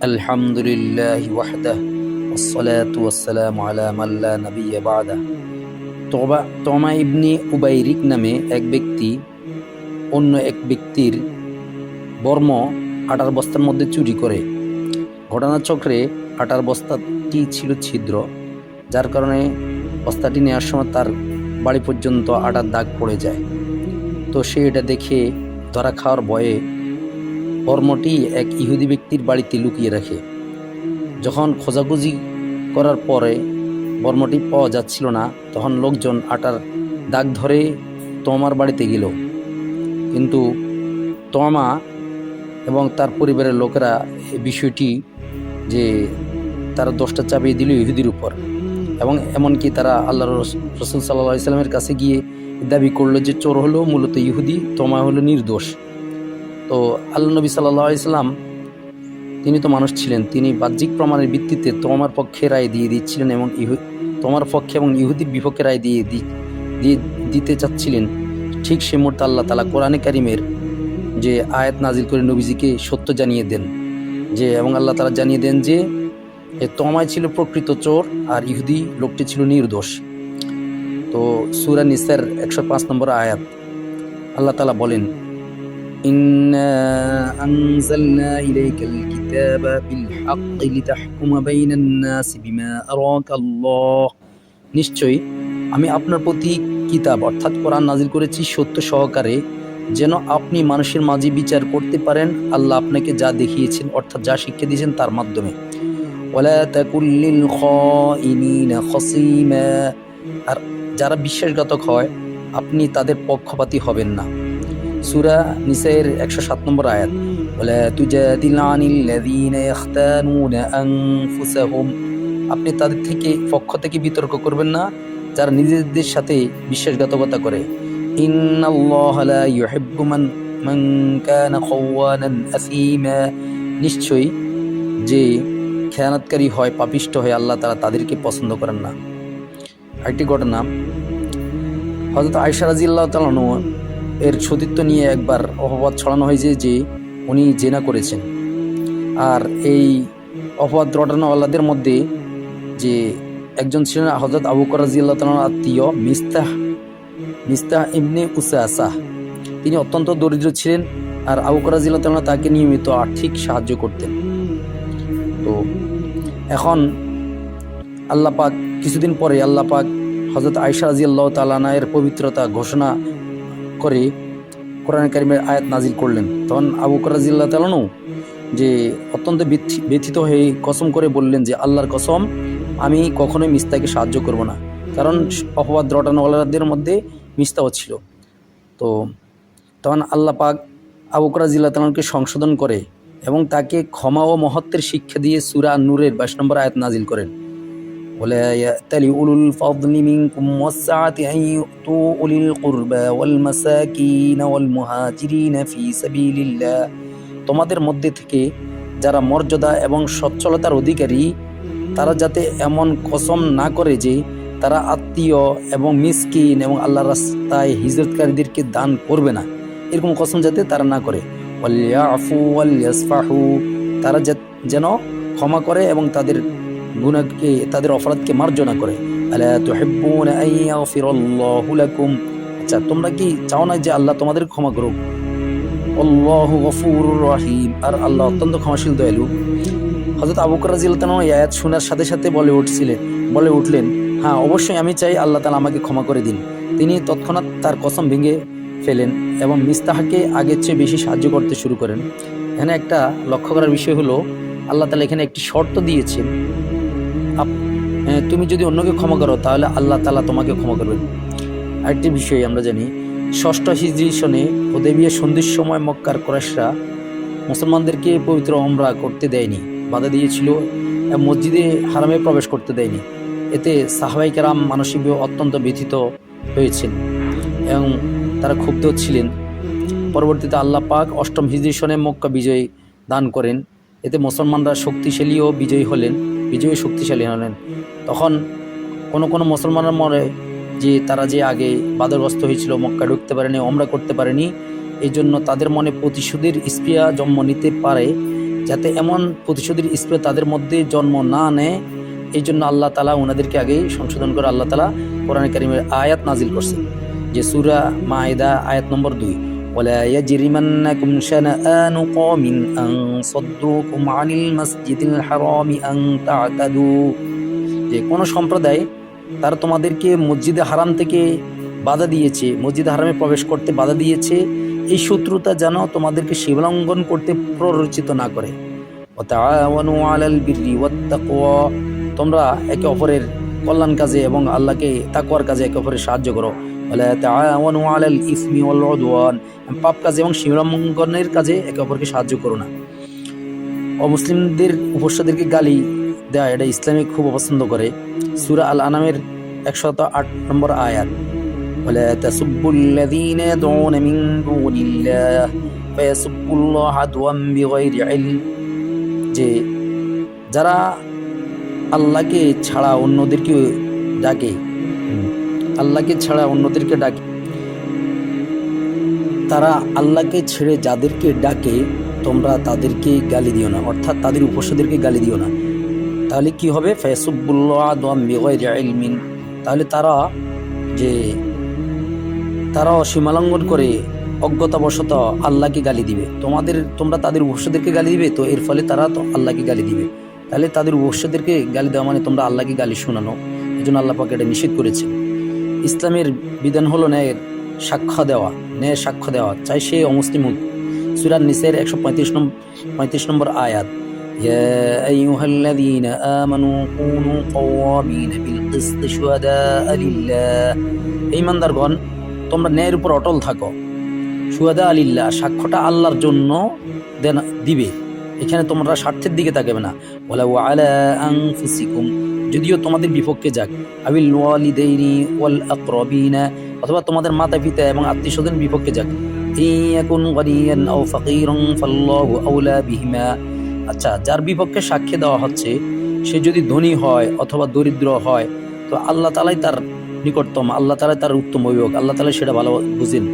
আলহামদুলিল্লাহি ওয়াহদাহু ওয়াসসালাতু ওয়াসসালামু আলা মান লা নাবিয়্যা বা'দাহু। তমা ইবনে উবাইরিক নামে এক ব্যক্তি অন্য এক ব্যক্তির বর্ম আটার বস্তার মধ্যে চুরি করে। ঘটনাচক্রে আটার বস্তাটি ছিল ছিদ্র, যার কারণে বস্তাটি নেওয়ার সময় তার বাড়ি পর্যন্ত আটার দাগ পড়ে যায়। তো সে এটা দেখে ধরা খাওয়ার ভয়ে বর্মটি এক ইহুদি ব্যক্তির বাড়িতে লুকিয়ে রাখে। যখন খোঁজাখুঁজি করার পরে বর্মটি পাওয়া যাচ্ছিল না, তখন লোকজন আটার দাগ ধরে তমার বাড়িতে গেল, কিন্তু তমা এবং তার পরিবারের লোকেরা এই বিষয়টি যে তারা দোষটা চাপিয়ে দিল ইহুদির উপর, এবং এমনকি তারা আল্লাহ রসুল সাল্লাল্লাহু আলাইহি ওয়াসাল্লামের কাছে গিয়ে দাবি করলো যে চোর হলো মূলত ইহুদি, তমা হলো নির্দোষ। তো আল্লাহ নবী সাল্লাল্লাহু আলাইহি ওয়াসাল্লাম তিনি তো মানুষ ছিলেন, তিনি বাহ্যিক প্রমাণের ভিত্তিতে তমার পক্ষে রায় দিয়ে দিচ্ছিলেন এবং তমার পক্ষে এবং ইহুদির বিপক্ষে রায় দিতে চাচ্ছিলেন। ঠিক সে মুহূর্তে আল্লাহ তাআলা কোরআনে কারিমের যে আয়াত নাজিল করে নবীজিকে সত্য জানিয়ে দেন যে, এবং আল্লাহ তাআলা জানিয়ে দেন যে তমায় ছিল প্রকৃত চোর আর ইহুদি লোকটি ছিল নির্দোষ। তো সূরা নিসার 105 নম্বর আয়াত আল্লাহ তাআলা বলেন, ইন্না আনজালনা ইলাইকাল কিতাবা বিল হাক্কি লিতাহকুমা বাইনান নাসি বিমা আরাকাল্লাহ। নিশ্চয়ই আমি আপনার প্রতি কিতাব অর্থাৎ কোরআন নাজিল করেছি সত্য সহকারে, যেন আপনি মানুষের মাঝে বিচার করতে পারেন আল্লাহ আপনাকে যা দেখিয়েছেন অর্থাৎ যা শিক্ষা দিয়েছেন তার মাধ্যমে। ওয়ালা তাকুল লিল খাইনিনা খাসিমা, আর যারা বিশ্বাসঘাতক হয় আপনি তাদের পক্ষপাতী হবেন না। সূরা নিসার 107 নম্বর আয়াত, ওয়ালা তুজাদিল আনিল লাযিনা ইখতানুনা আনফুসাহুম, আপনি তাদের পক্ষ থেকে বিতর্ক করবেন না যারা নিজেদের সাথে বিশ্বাসঘাতকতা করে। ইন্নাল্লাহা লা ইউহিব্বু মান কানা খাওয়ানান আসীমা, নিশ্চয়ই যে খেয়ানতকারী হয়, পাপিষ্ঠ হয়, আল্লাহ তাআলা তাদেরকে পছন্দ করেন না। আরেকটি ঘটনা, হযরত আয়েশা রাদিয়াল্লাহু তাআলা এর সতীত্ব নিয়ে একবার অপবাদ ছড়ানো হয়েছে যে উনি জেনা করেছেন। আর এই অপবাদ রটানোওয়ালাদের মধ্যে যে একজন ছিলেন হযরত আবু বকর রাদিয়াল্লাহু তাআলার আত্মীয় মিস্তাহ ইবনে উসাসা। তিনি অত্যন্ত দরিদ্র ছিলেন আর আবু বকর রাদিয়াল্লাহু তাআলা তাকে নিয়মিত আর্থিক সাহায্য করতেন। তো এখন আল্লাহ পাক কিছুদিন পরে আল্লাহ পাক হযরত আয়েশা রাদিয়াল্লাহু তাআলা এর পবিত্রতা ঘোষণা করে কোরআন কারিমের আয়াত নাজিল করলেন। তখন আবু বকর রাদিয়াল্লাহু তাআলা যে অত্যন্ত ব্যথিত হয়ে কসম করে বললেন যে আল্লাহর কসম, আমি কখনোই মিস্তাকে সাহায্য করব না, কারণ অপবাদ রটানোওয়ালাদের মধ্যে মিস্তাও ছিল। তো তখন আল্লাহ পাক আবু বকর রাদিয়াল্লাহু তাআলাকে সংশোধন করে এবং তাকে ক্ষমা ও মহত্বের শিক্ষা দিয়ে সূরা নূরের 22 নম্বর আয়াত নাজিল করেন, ওয়ালা ইয়াতালি উলুল ফাদলি মিনকুম ওয়াসআতি আন ইউতু উলিল কুরবা ওয়াল মাসাকিন ওয়াল মুহাজিরিন ফি সাবিলিল্লাহ, তোমাদের মধ্যে থেকে যারা মর্যাদা এবং সচ্ছলতার অধিকারী তারা যাতে এমন কসম না করে যে তারা আত্মীয় এবং মিসকিন এবং আল্লাহর রাস্তায় হিজরতকারীদেরকে দান করবে না, এরকম কসম যাতে তারা না করে। ওয়ালিয়াফু ওয়ালিয়াসফাহু, তারা যেন ক্ষমা করে এবং তাদের গুনাহকে, তাদের অপরাধকে মার্জনা করে। আলা তুহিব্বুনা আন ইয়াগফিরাল্লাহু লাকুম, আচ্ছা তোমরা কি চাও না যে আল্লাহ তোমাদের ক্ষমা করুক? আল্লাহু গফুরুর রহিম, আর আল্লাহ অত্যন্ত ক্ষমাশীল দয়ালু। হযরত আবু বকর রাদিয়াল্লাহু তাআলা এই আয়াত শোনার সাথে সাথে বলে উঠলেন, হ্যাঁ অবশ্যই আমি চাই আল্লাহ তাআলা আমাকে ক্ষমা করে দিন। তিনি তৎক্ষণাৎ তার কসম ভেঙে ফেলেন এবং মিস্তাহকে আগের চেয়ে বেশি সাহায্য করতে শুরু করেন। এখানে একটা লক্ষ্য করার বিষয় হলো, আল্লাহ তাআলা এখানে একটি শর্ত দিয়েছেন, তুমি যদি অন্যকে ক্ষমা করো তাহলে আল্লাহ তাআলা তোমাকে ক্ষমা করবেন। আরেকটি বিষয় আমরা জানি, 6ষ্ঠ হিজরি সনে হুদায়বিয়া সন্ধির সময় মক্কার কুরাইশরা মুসলমানদেরকে পবিত্র উমরা করতে দেয়নি, বাধা দিয়েছিল, মসজিদে হারামে প্রবেশ করতে দেয়নি। এতে সাহাবায়ে কেরাম মানসিকভাবে অত্যন্ত ব্যথিত হয়েছেন এবং তারা ক্ষুব্ধ ছিলেন। পরবর্তীতে আল্লাহ পাক 8ম হিজরি সনে মক্কা বিজয় দান করেন। এতে মুসলমানরা শক্তিশালী শক্তিশালী হলেন। তখন কোনো মুসলমানের মনে যে তারা যে আগে বাধাগ্রস্ত হয়েছিল, মক্কা ঢুকতে পারেনি, উমরা করতে পারেনি, এই জন্য তাদের মনে প্রতিশোধের স্পৃহা জন্ম নিতে পারে, যাতে এমন প্রতিশোধের স্পৃহা তাদের মধ্যে জন্ম না নেয়। এই জন্য আল্লাহ তাআলা ওনাদেরকে আগেই সংশোধন করে আল্লাহ তাআলা কোরআনে কারীমের আয়াত নাজিল করছেন, যে সূরা মাইদা আয়াত নম্বর 2, ওয়ালা ইয়াজরিমান্নাকুম শানাআনু কওমিন আন সাদ্দুকুম আনিল মাসজিদিল হারামি আন তা'তাদু, যে কোন সম্প্রদায় তারা তোমাদেরকে মসজিদে হারাম থেকে বাধা দিয়েছে, মসজিদে হারামে প্রবেশ করতে বাধা দিয়েছে, এই শত্রুতা যেন তোমাদেরকে সীমালঙ্ঘন করতে প্ররোচিত না করে। ওয়া তাআওয়ানু আলাল বিররি ওয়াত তাকওয়া, তোমরা একে অপরের কল্যাণ কাজে এবং আল্লাহকে তাকওয়ার কাজে একে অপরের সাহায্য করো। ওয়ালা তাআওয়ানু আলাল ইসমি ওয়াল উদওয়ান, পাপ কাজে এবং সীমালঙ্ঘনের কাজে একে অপরকে সাহায্য করো না। অমুসলিমদের উপস্যাদেরকে গালি দেওয়া এটা ইসলামে খুব অপছন্দ করে। সূরা আল আনামের 108 নম্বর আয়াত, ওয়ালা তাসুব্বুল্লাযীনা ইয়াদউনা মিন দুনিল্লাহ ফায়াসুব্বুল্লাহ আদওয়ান বিগাইরি ইলম, যে যারা আল্লাহকে ছাড়া অন্যদেরকে ডাকে, আল্লাহকে ছাড়া অন্যদেরকে ডাকে, তারা আল্লাহকে ছেড়ে যাদেরকে ডাকে তোমরা তাদেরকে গালি দিও না, অর্থাৎ তাদের উপস্যাদেরকে গালি দিও না। তাহলে কি হবে? ফায়াসুব্বুল্লাহ আদওয়ান বিগাইরি ইলমিন, তাহলে তারা সীমালঙ্ঘন করে অজ্ঞতাবশত আল্লাহকে গালি দিবে। তোমরা তাদের উপস্যাদেরকে গালি দিবে, তো এর ফলে তারা তো আল্লাহকে গালি দিবে। তাহলে তাদের উপস্যাদেরকে গালি দেওয়া মানে তোমরা আল্লাহকে গালি শোনানো। এই জন্য আল্লাহ পাক এটা নিষেধ করেছেন। ইসলামের বিধান হলো ন্যায়ের সাক্ষ্য দেওয়া, চাই সে অমুসলিম হোক। সূরা নিসার 135 নম্বর আয়াত, ইয়া আইয়ুহাল্লাযীনা আমানু কুনু কওয়ামিনা বিল কিসত শুহাদাআ লিল্লাহ, ঈমানদারগণ তোমরা ন্যায়ের উপর অটল থাকো। শুহাদাআ লিল্লাহ, সাক্ষ্যটা আল্লাহর জন্য দিবে, এখানে তোমরা স্বার্থের দিকে তাকাবে না। ওয়ালাউ আলা আনফুসিকুম, যদিও তোমাদের বিপক্ষে যাক, আবিল ওয়ালিদাইনি ওয়াল আকরাবিনা, অথবা তোমাদের মাতা পিতা এবং আত্মীয় স্বজন বিপক্ষে যাক। ইয়াকুন গানিয়ান আও ফাকিরান ফাল্লাহু আওলা বিহিমা, আচ্ছা যার বিপক্ষে সাক্ষ্য দেওয়া হচ্ছে সে যদি ধনী হয় অথবা দরিদ্র হয়, তো আল্লাহ তাআলাই তার নিকটতম, আল্লাহ তাআলাই তার উত্তম অভিভাবক, আল্লাহ তাআলা সেটা ভালো বুঝেন।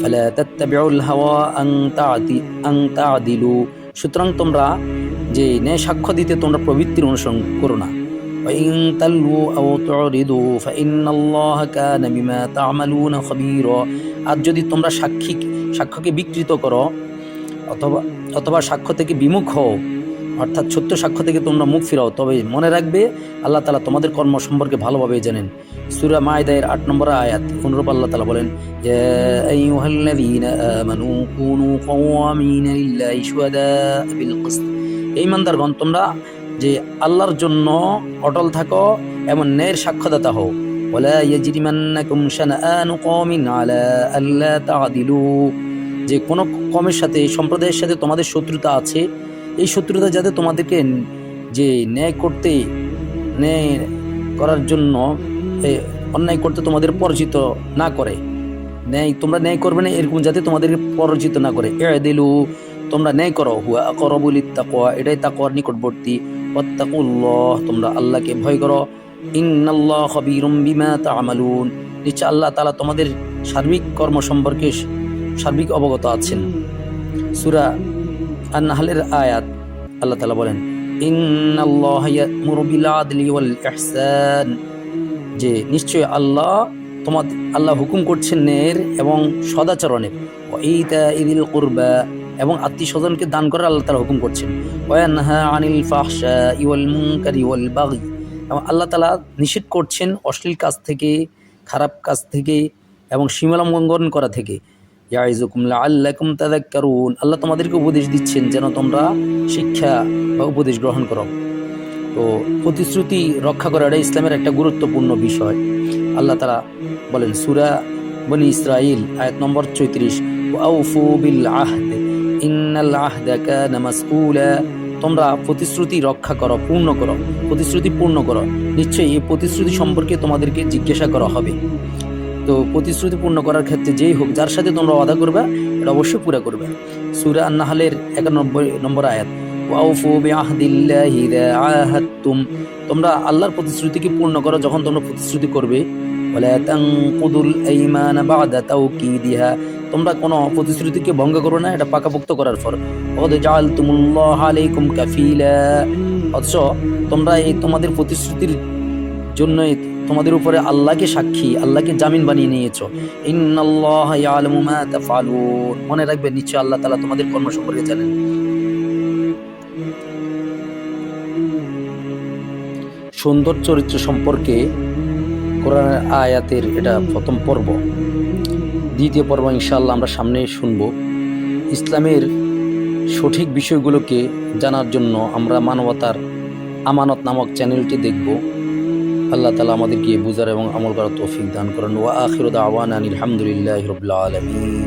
ফালা তাত্তাবিউল হাওয়া আন তা'দিলু, সুতরাং তোমরা যে ন্যায় সাক্ষ্য দিতে তোমরা প্রবৃত্তির অনুসরণ করো না। وإن تلووا أو تعرضوا فإن الله كان بما تعملون خبيرا, আর যদি তোমরা সাক্ষ্যকে বিকৃত করো অথবা সাক্ষ্য থেকে বিমুখ হও, অর্থাৎ সত্য সাক্ষ্য থেকে তোমরা মুখ ফিরাও, তবে মনে রাখবে আল্লাহ তাআলা তোমাদের কর্ম সম্পর্কে ভালোভাবে জানেন। সূরা মাইদার 8 নম্বর আয়াত অনুরূপ আল্লাহ তাআলা বলেন, ইয়া আইয়ুহাল্লাযীনা আমানু কুনু কওয়ামিনা লিল্লাহি শুহাদাআ বিল কিসত, ঈমানদারগণ তোমরা যে আল্লাহর জন্য অটল থাকো এবং ন্যায়ের সাক্ষ্যদাতা হও। ওয়ালা ইয়াজরিমান্নাকুম শানাআনু কওমিন আলা আল্লা তা'দিলু, যে কোনো কমের সাথে, সম্প্রদায়ের সাথে তোমাদের শত্রুতা আছে, এই শত্রুতা যাতে তোমাদেরকে যে ন্যায় করার জন্য অন্যায় করতে তোমাদের পরাজিত না করে, তোমরা ন্যায় করবে না এরকম যাতে তোমাদেরকে পরাজিত না করে। ই'দিলু, তোমরা ন্যায় করো, হুয়া আকরাবু লিত্তাকওয়া, এটাই তাকওয়ার নিকটবর্তী। ওয়াত্তাকুল্লাহ, তোমরা আল্লাহকে ভয় করো। ইন্নাল্লাহা খাবীরুম বিমা তা'মালুন, নিশ্চয় আল্লাহ তাআলা তোমাদের সার্বিক কর্ম সম্পর্কে সার্বিক অবগত আছেন। সূরা আন-নাহলের আয়াত আল্লাহ তাআলা বলেন, ইন্নাল্লাহা ইয়া'মুরু বিল আদলি ওয়াল ইহসান, যে নিশ্চয় আল্লাহ হুকুম করছেন ন্যায়ের এবং সদাচরণের। ওয়া ইতাইযিল কুরবা, এবং আত্মীয় স্বজনকে দান করার আল্লাহ তাআলা হুকুম করছেন। ওয়া ইয়ানহা আনিল ফাহশাই ওয়াল মুনকারি ওয়াল বাগি, এবং আল্লাহ তাআলা নিষেধ করছেন অশ্লীল কাজ থেকে, খারাপ কাজ থেকে এবং সীমালঙ্ঘন করা থেকে। ইয়াইযুকুম লাআল্লাকুম তাযাক্কারুন, আল্লাহ তোমাদেরকে উপদেশ দিচ্ছেন যেন তোমরা শিক্ষা বা উপদেশ গ্রহণ করো। তো প্রতিশ্রুতি রক্ষা করাটা ইসলামের একটা গুরুত্বপূর্ণ বিষয়। আল্লাহ তাআলা বলেন সূরা বনী ইসরাঈল আয়াত নম্বর 34, ওয়াউফু বিল আহদ ইন্নাল আহদা কানা মাসউলা, তোমরা প্রতিশ্রুতি রক্ষা করো, প্রতিশ্রুতি পূর্ণ করো, নিশ্চয়ই এই প্রতিশ্রুতি সম্পর্কে তোমাদেরকে জিজ্ঞাসা করা হবে। তো প্রতিশ্রুতি পূর্ণ করার ক্ষেত্রে যেই হোক, যার সাথে তোমরা ওয়াদা করবে এটা অবশ্যই পুরা করবে। সূরা আন-নাহলের 91 নম্বর আয়াত, ওয়াউফু বিআহদিল্লাহি ইযা আহাদতুম, তোমরা আল্লাহর প্রতিশ্রুতিকে পূর্ণ করো যখন তোমরা প্রতিশ্রুতি করবে। ওয়ালা তানকুদুল আইমানা বা'দা তাওকিদিহা, তোমরা কোনো প্রতিশ্রুতিকে ভঙ্গ করো না, এটা পাকাপোক্ত করার পর। ওয়াদ জাআলতুমুল্লাহ আলাইকুম কাফিলা, অথচ তোমরা এই তোমাদের প্রতিশ্রুতির জন্য তোমাদের উপরে আল্লাহকে সাক্ষী, আল্লাহকে জামিন বানিয়ে নিয়েছো। ইন্নাল্লাহা ইয়ালামু মা তাফআলুন, মনে রাখবে নিশ্চয় আল্লাহ তাআলা তোমাদের কর্ম সম্পর্কে জানেন। সুন্দর চরিত্র সম্পর্কে কোরআনের আয়াতের এটা প্রথম পর্ব। দ্বিতীয় পর্ব ইনশাআল্লাহ আমরা সামনে শুনব। ইসলামের সঠিক বিষয়গুলোকে জানার জন্য আমরা মানবতার আমানত নামক চ্যানেলটি দেখব। আল্লাহ তাআলা আমাদেরকে বুঝার এবং আমল করার তৌফিক দান করেন। ওয়া আখিরু দাওয়ানা আনিল হামদুলিল্লাহি রাব্বিল আলামিন।